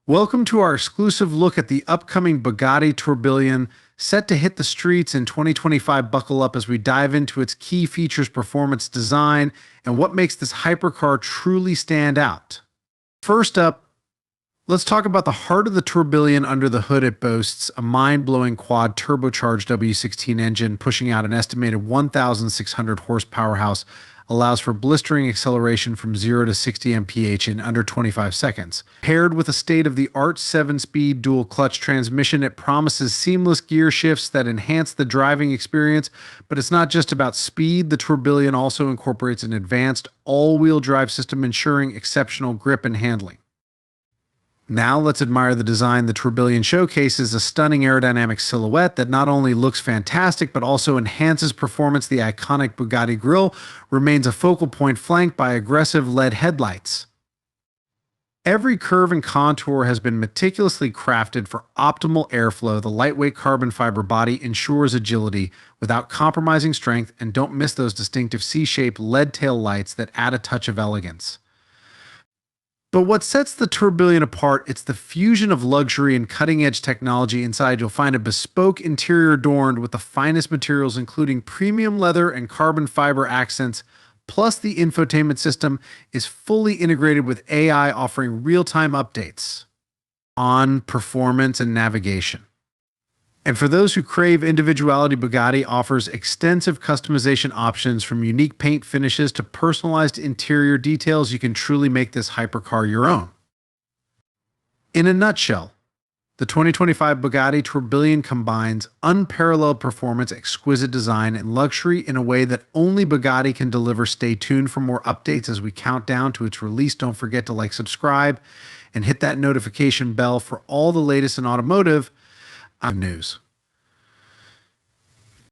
Welcome to our exclusive look at the upcoming Bugatti Tourbillon, set to hit the streets in 2025. Buckle up as we dive into its key features, performance, design, and what makes this hypercar truly stand out. First up, let's talk about the heart of the Tourbillon. Under the hood, it boasts a mind-blowing quad turbocharged W16 engine pushing out an estimated 1,600 horsepower, allows for blistering acceleration from 0 to 60 mph in under 25 seconds. Paired with a state-of-the-art 7-speed dual-clutch transmission, it promises seamless gear shifts that enhance the driving experience. But it's not just about speed. The Tourbillon also incorporates an advanced all-wheel drive system, ensuring exceptional grip and handling. Now let's admire the design. The Tourbillon showcases a stunning aerodynamic silhouette that not only looks fantastic but also enhances performance. The iconic Bugatti grille remains a focal point, flanked by aggressive LED headlights. Every curve and contour has been meticulously crafted for optimal airflow. The lightweight carbon fiber body ensures agility without compromising strength, and don't miss those distinctive C-shaped LED tail lights that add a touch of elegance. But what sets the Tourbillon apart, it's the fusion of luxury and cutting-edge technology. Inside, you'll find a bespoke interior adorned with the finest materials, including premium leather and carbon fiber accents. Plus, the infotainment system is fully integrated with AI, offering real-time updates on performance and navigation. And for those who crave individuality, Bugatti offers extensive customization options. From unique paint finishes to personalized interior details. You can truly make this hypercar your own. In a nutshell, the 2025 Bugatti Tourbillon combines unparalleled performance, exquisite design, and luxury in a way that only Bugatti can deliver. Stay tuned for more updates as we count down to its release. Don't forget to like, subscribe, and hit that notification bell for all the latest in automotive news.